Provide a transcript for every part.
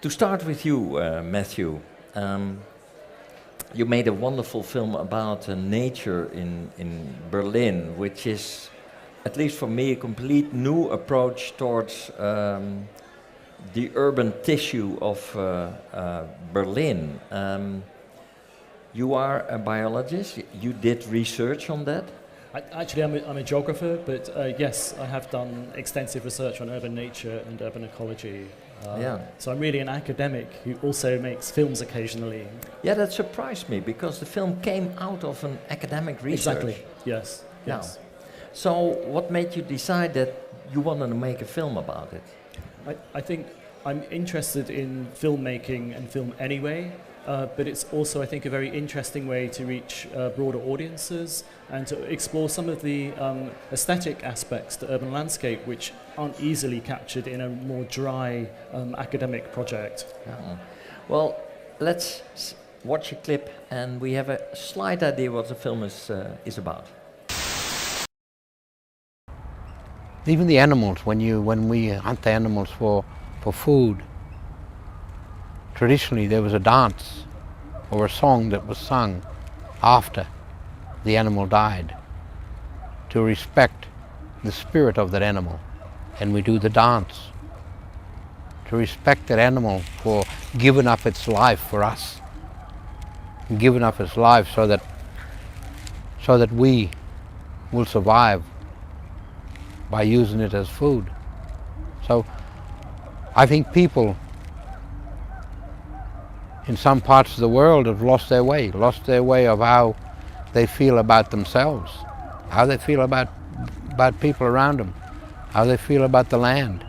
To start with you, Matthew, you made a wonderful film about nature in Berlin, which is, at least for me, a complete new approach towards the urban tissue of Berlin. You are a biologist. You did research on that. I'm a geographer, but yes, I have done extensive research on urban nature and urban ecology. So I'm really an academic who also makes films occasionally. Yeah, that surprised me because the film came out of an academic research. Exactly, yes. So what made you decide that you wanted to make a film about it? I think I'm interested in filmmaking and film anyway, but it's also, I think, a very interesting way to reach broader audiences and to explore some of the aesthetic aspects to urban landscape which aren't easily captured in a more dry academic project. Well, let's watch a clip and we have a slight idea what the film is about. Even the animals, when we hunt the animals for food, traditionally there was a dance or a song that was sung after the animal died to respect the spirit of that animal, and we do the dance to respect that animal for giving up its life for us, giving up its life so that we will survive by using it as food. So I think people in some parts of the world have lost their way of how they feel about themselves, how they feel about people around them, how they feel about the land.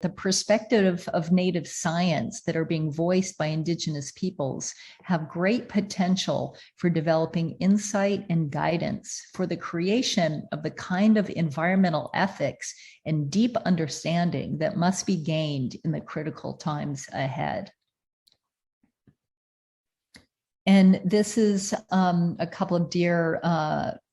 The perspective of native science that are being voiced by Indigenous peoples have great potential for developing insight and guidance for the creation of the kind of environmental ethics and deep understanding that must be gained in the critical times ahead. And this is a couple of dear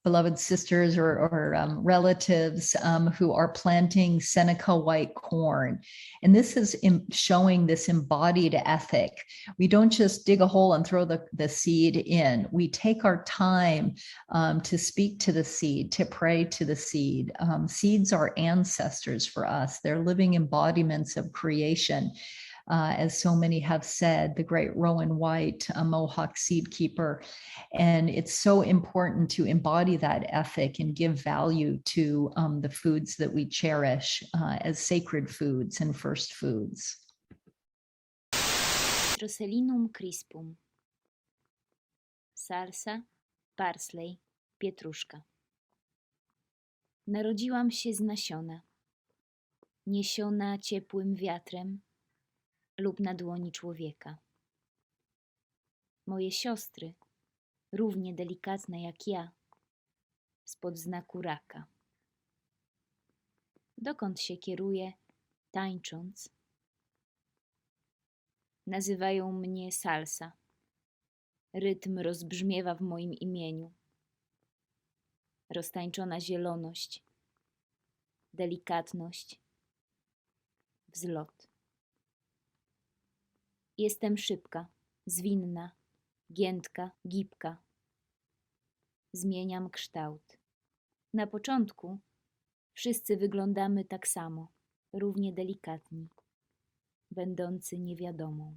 beloved sisters or relatives who are planting Seneca white corn. And this is showing this embodied ethic. We don't just dig a hole and throw the seed in. We take our time to speak to the seed, to pray to the seed. Seeds are ancestors for us. They're living embodiments of creation. As so many have said, the great Rowan White, a Mohawk seed keeper. And it's so important to embody that ethic and give value to the foods that we cherish as sacred foods and first foods. Rosellinum crispum. Salsa, parsley, pietruszka. Narodziłam się z nasiona, niesiona ciepłym wiatrem lub na dłoni człowieka. Moje siostry, równie delikatne jak ja, spod znaku raka. Dokąd się kieruję, tańcząc? Nazywają mnie salsa. Rytm rozbrzmiewa w moim imieniu. Roztańczona zieloność, delikatność, wzlot. Jestem szybka, zwinna, giętka, gibka. Zmieniam kształt. Na początku wszyscy wyglądamy tak samo, równie delikatni, będący niewiadomą.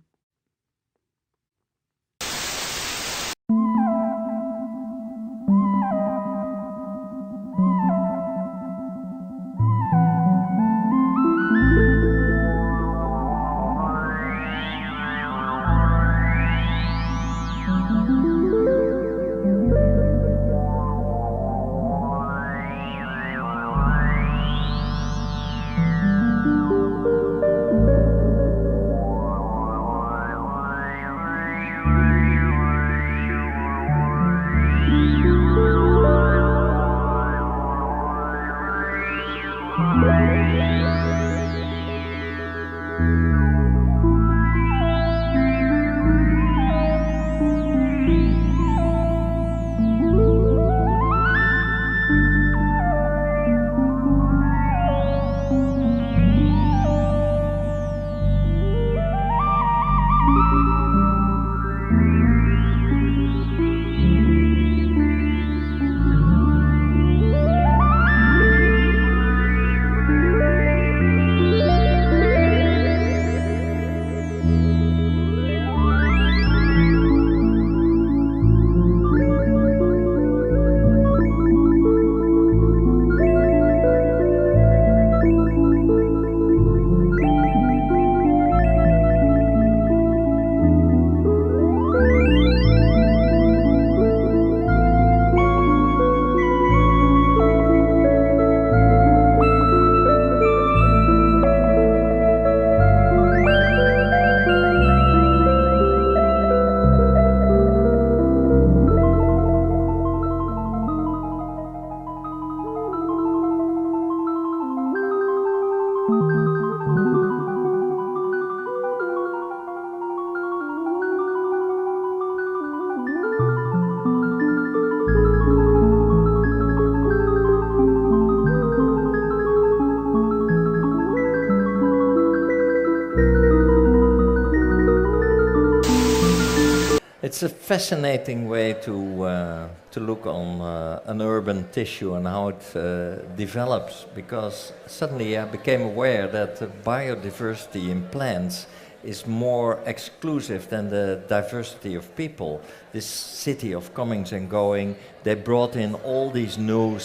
it's a fascinating way to look on an urban tissue and how it develops, because suddenly I became aware that the biodiversity in plants is more exclusive than the diversity of people. This city of comings and going, they brought in all these new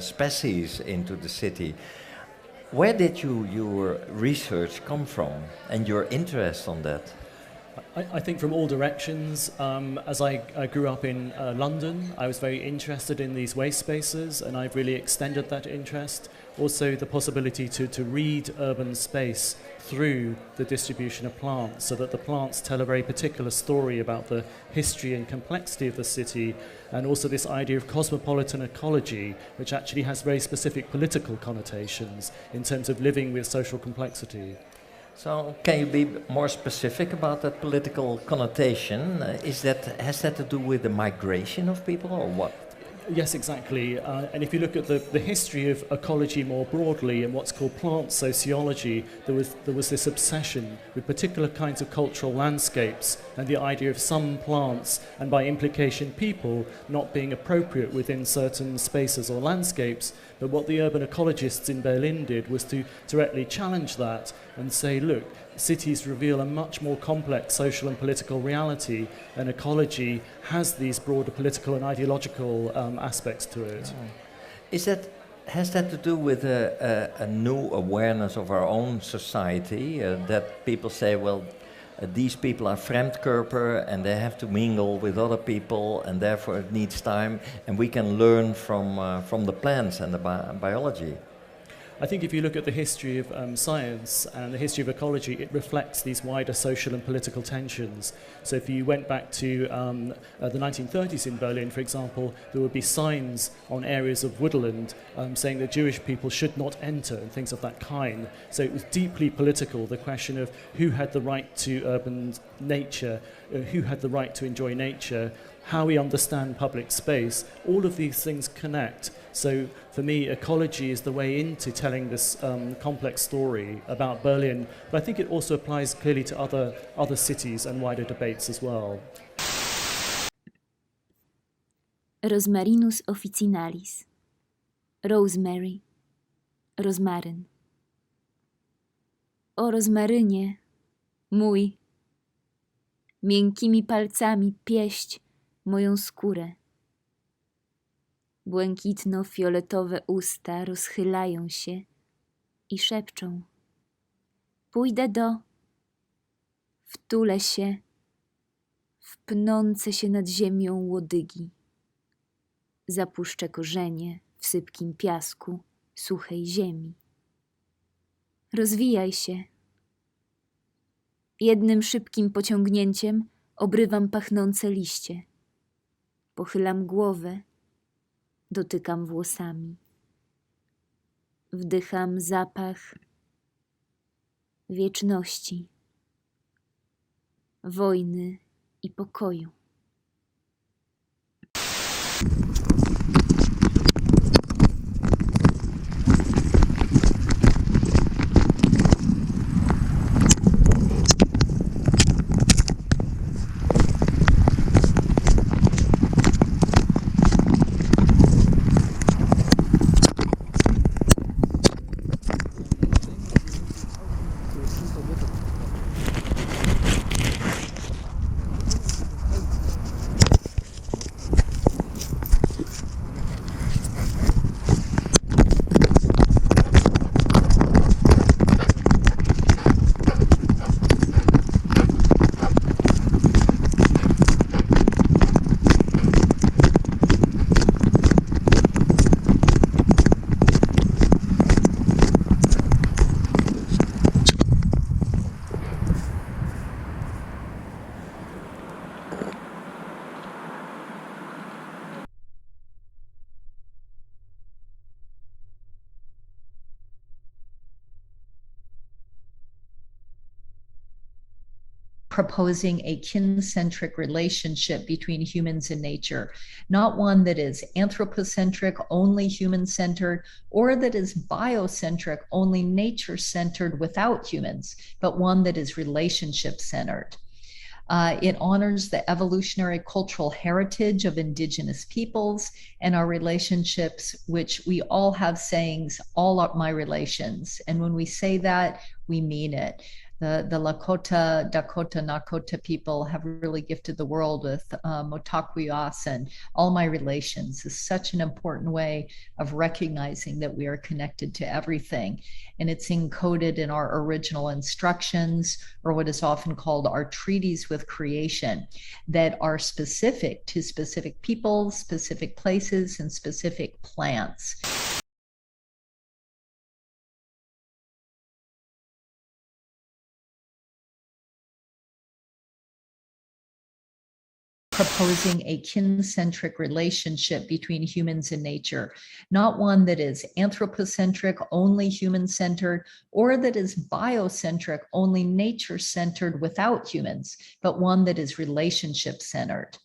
species into the city. Where did your research come from and your interest on that? I think from all directions. As I grew up in London, I was very interested in these waste spaces, and I've really extended that interest. Also the possibility to read urban space through the distribution of plants, so that the plants tell a very particular story about the history and complexity of the city, and also this idea of cosmopolitan ecology, which actually has very specific political connotations in terms of living with social complexity. So can you be more specific about that political connotation? Has that to do with the migration of people, or what? Yes, exactly. And if you look at the history of ecology more broadly and what's called plant sociology, there was this obsession with particular kinds of cultural landscapes and the idea of some plants, and by implication people, not being appropriate within certain spaces or landscapes. But what the urban ecologists in Berlin did was to directly challenge that and say, look, cities reveal a much more complex social and political reality, and ecology has these broader political and ideological aspects to it. Has that to do with a new awareness of our own society, that people say, well, these people are Fremdkörper and they have to mingle with other people, and therefore it needs time, and we can learn from the plants and the biology? I think if you look at the history of science and the history of ecology, it reflects these wider social and political tensions. So if you went back to the 1930s in Berlin, for example, there would be signs on areas of woodland saying that Jewish people should not enter, and things of that kind. So it was deeply political, the question of who had the right to urban nature, who had the right to enjoy nature, how we understand public space. All of these things connect. So for me, ecology is the way into telling this complex story about Berlin, but I think it also applies clearly to other cities and wider debates as well. Rosmarinus officinalis. Rosemary. Rozmaryn. O rozmarynie, mój, miękkimi palcami pieść moją skórę. Błękitno-fioletowe usta rozchylają się i szepczą. Pójdę wtulę się w pnące się nad ziemią łodygi. Zapuszczę korzenie w sypkim piasku suchej ziemi. Rozwijaj się. Jednym szybkim pociągnięciem obrywam pachnące liście. Pochylam głowę, dotykam włosami. Wdycham zapach wieczności, wojny i pokoju. Proposing a kin-centric relationship between humans and nature, not one that is anthropocentric, only human-centered, or that is biocentric, only nature-centered without humans, but one that is relationship-centered. It honors the evolutionary cultural heritage of Indigenous peoples and our relationships, which we all have sayings, all are my relations. And when we say that, we mean it. The Lakota, Dakota, Nakota people have really gifted the world with Motakwiyas and all my relations is such an important way of recognizing that we are connected to everything. And it's encoded in our original instructions, or what is often called our treaties with creation, that are specific to specific peoples, specific places, and specific plants. Proposing a kin-centric relationship between humans and nature, not one that is anthropocentric, only human-centered, or that is biocentric, only nature-centered without humans, but one that is relationship-centered.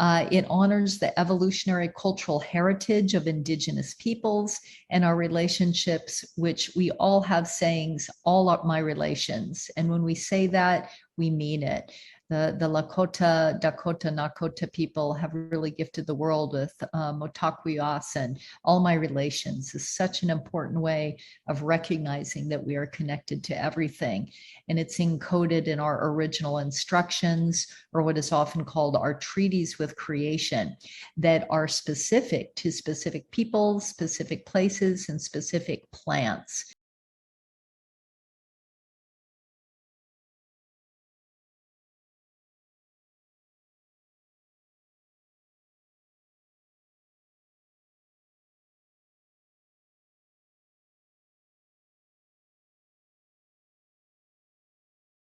It honors the evolutionary cultural heritage of Indigenous peoples and our relationships, which we all have sayings, all are my relations. And when we say that, we mean it. The Lakota, Dakota, Nakota people have really gifted the world with Motakwiyas and all my relations is such an important way of recognizing that we are connected to everything. And it's encoded in our original instructions, or what is often called our treaties with creation, that are specific to specific peoples, specific places, and specific plants.